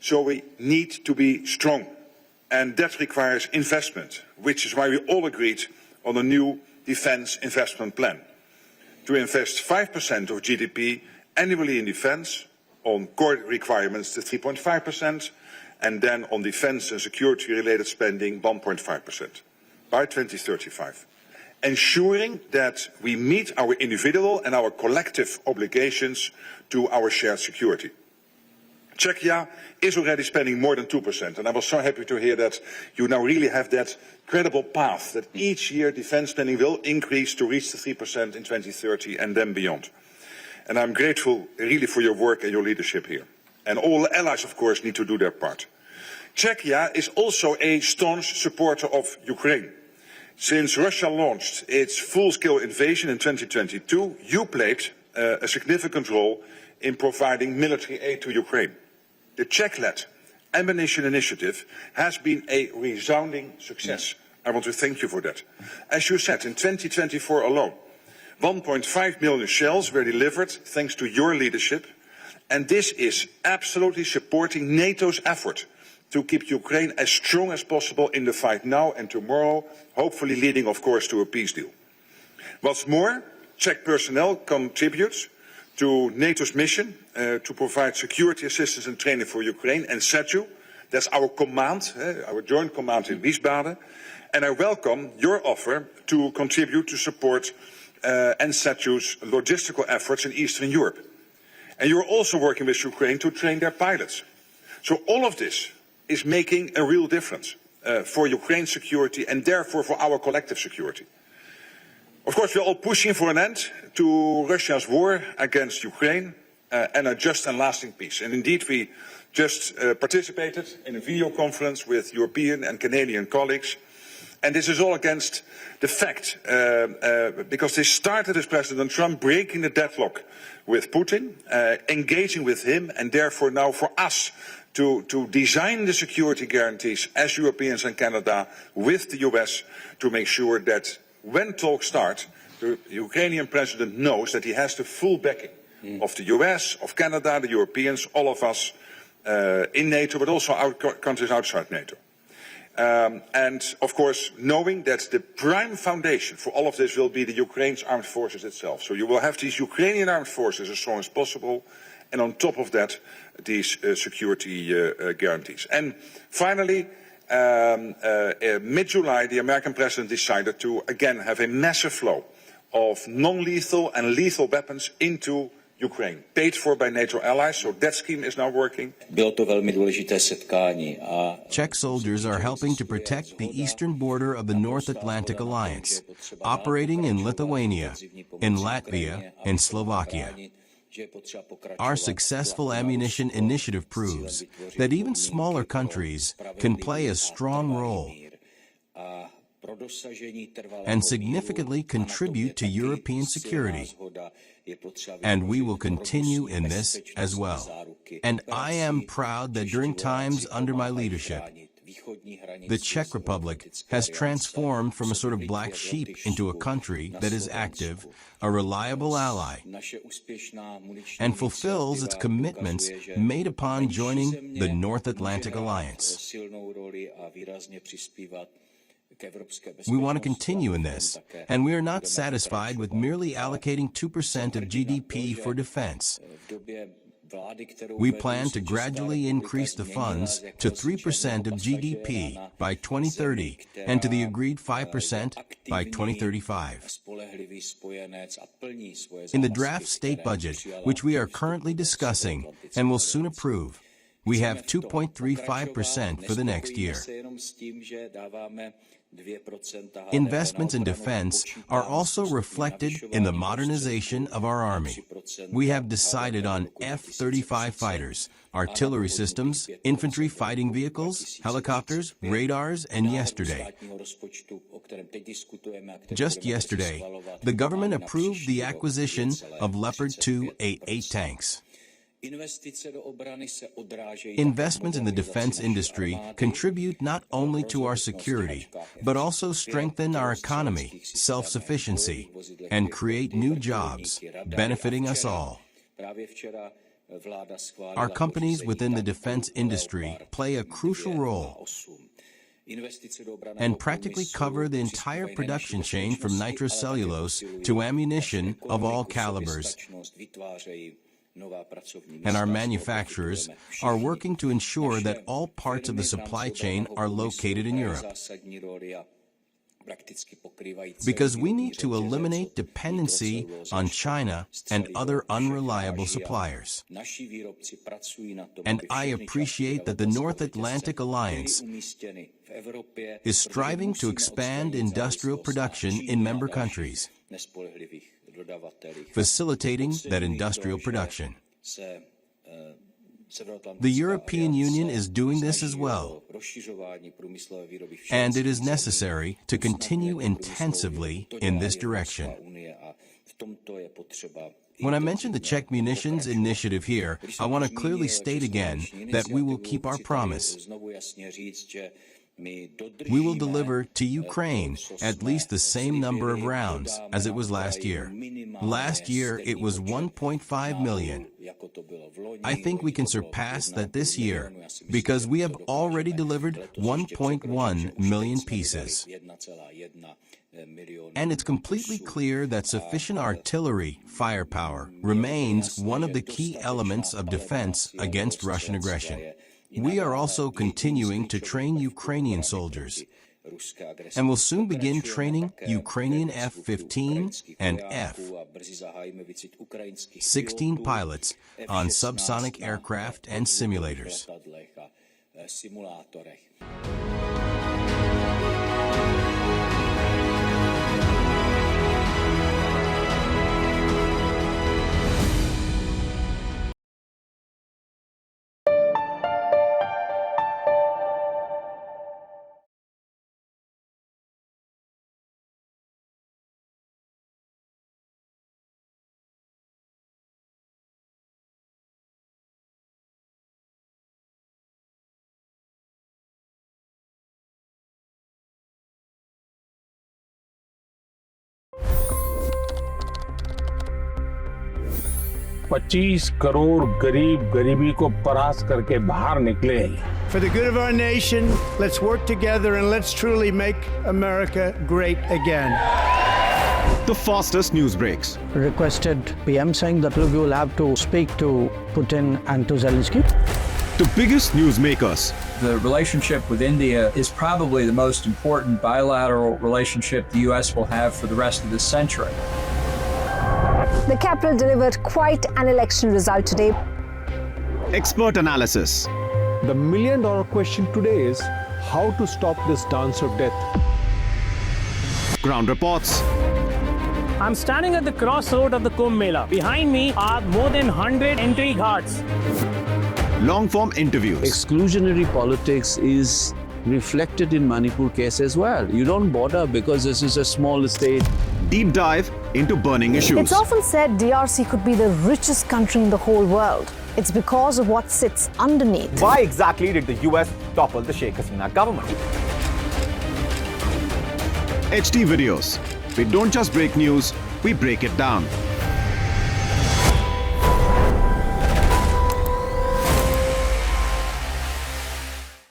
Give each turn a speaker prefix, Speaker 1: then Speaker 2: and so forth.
Speaker 1: So we need to be strong. And that requires investment, which is why we all agreed on a new defence investment plan. To invest 5% of GDP annually in defence, on core requirements to 3.5%, and then on defence and security-related spending 1.5% by 2035. Ensuring that we meet our individual and our collective obligations to our shared security. Czechia is already spending more than 2%, and I was so happy to hear that you now really have that credible path, that each year defence spending will increase to reach the 3% in 2030 and then beyond. And I'm grateful really for your work and your leadership here. And all allies, of course, need to do their part. Czechia is also a staunch supporter of Ukraine. Since Russia launched its full-scale invasion in 2022, you played a significant role in providing military aid to Ukraine. The Czech-led ammunition initiative has been a resounding success. I want to thank you for that. As you said, in 2024 alone, 1.5 million shells were delivered thanks to your leadership, and this is absolutely supporting NATO's effort to keep Ukraine as strong as possible in the fight now and tomorrow, hopefully leading, of course, to a peace deal. What's more, Czech personnel contributes to NATO's mission to provide security assistance and training for Ukraine, and SETU, that's our command, our joint command in Wiesbaden, and I welcome your offer to contribute to support NSETU's logistical efforts in Eastern Europe. And you're also working with Ukraine to train their pilots. So all of this is making a real difference for Ukraine's security and therefore for our collective security. Of course, we're all pushing for an end to Russia's war against Ukraine and a just and lasting peace. And indeed, we just participated in a video conference with European and Canadian colleagues. And this is all against the fact, because they started as President Trump breaking the deadlock with Putin, engaging with him, and therefore now for us to design the security guarantees as Europeans and Canada with the US to make sure that when talks start, the Ukrainian president knows that he has the full backing of the US, of Canada, the Europeans, all of us in NATO, but also our countries outside NATO. And of course, knowing that the prime foundation for all of this will be the Ukraine's armed forces itself. So you will have these Ukrainian armed forces as strong as possible, and on top of that, these security guarantees. And finally, mid-July, the American president decided to again have a massive flow of non-lethal and lethal weapons into Ukraine, paid for by NATO allies, so that scheme is now working.
Speaker 2: Czech soldiers are helping to protect the eastern border of the North Atlantic Alliance, operating in Lithuania, in Latvia, and Slovakia. Our successful ammunition initiative proves that even smaller countries can play a strong role and significantly contribute to European security. And we will continue in this as well. And I am proud that during times under my leadership, the Czech Republic has transformed from a sort of black sheep into a country that is active, a reliable ally, and fulfills its commitments made upon joining the North Atlantic Alliance. We want to continue in this, and we are not satisfied with merely allocating 2% of GDP for defense. We plan to gradually increase the funds to 3% of GDP by 2030 and to the agreed 5% by 2035. In the draft state budget, which we are currently discussing and will soon approve, we have 2.35% for the next year. Investments in defense are also reflected in the modernization of our Army. We have decided on F-35 fighters, artillery systems, infantry fighting vehicles, helicopters, radars, and just yesterday, the government approved the acquisition of Leopard 2 A8 tanks. Investments in the defense industry contribute not only to our security, but also strengthen our economy, self-sufficiency, and create new jobs, benefiting us all. Our companies within the defense industry play a crucial role and practically cover the entire production chain from nitrocellulose to ammunition of all calibers. And our manufacturers are working to ensure that all parts of the supply chain are located in Europe. Because we need to eliminate dependency on China and other unreliable suppliers. And I appreciate that the North Atlantic Alliance is striving to expand industrial production in member countries, facilitating that industrial production. The European Union is doing this as well, and it is necessary to continue intensively in this direction. When I mention the Czech Munitions Initiative here, I want to clearly state again that we will keep our promise. We will deliver to Ukraine at least the same number of rounds as it was last year. Last year, it was 1.5 million. I think we can surpass that this year because we have already delivered 1.1 million pieces. And it's completely clear that sufficient artillery firepower remains one of the key elements of defense against Russian aggression. We are also continuing to train Ukrainian soldiers, and will soon begin training Ukrainian F-15 and F-16 pilots on subsonic aircraft and simulators.
Speaker 3: $25 crore गरीब गरीबी को परास्त करके बाहर निकले।
Speaker 4: For the good of our nation, let's work together and let's truly make America great again.
Speaker 5: The fastest news breaks.
Speaker 6: Requested PM saying that look, you will have to speak to Putin and to Zelensky.
Speaker 5: The biggest news makers.
Speaker 7: The relationship with India is probably the most important bilateral relationship the U.S. will have for the rest of this century.
Speaker 8: The capital delivered quite an election result today.
Speaker 5: Expert analysis.
Speaker 9: The million-dollar question today is how to stop this dance of death.
Speaker 5: Ground reports.
Speaker 10: I'm standing at the crossroad of the Kumbh Mela. Behind me are more than 100 entry ghats.
Speaker 5: Long-form interviews.
Speaker 11: Exclusionary politics is reflected in Manipur case as well. You don't bother because this is a small state.
Speaker 5: Deep dive into burning issues.
Speaker 8: It's often said DRC could be the richest country in the whole world. It's because of what sits underneath.
Speaker 12: Why exactly did the US topple the Sheikh Hasina government?
Speaker 5: HT videos. We don't just break news, we break it down.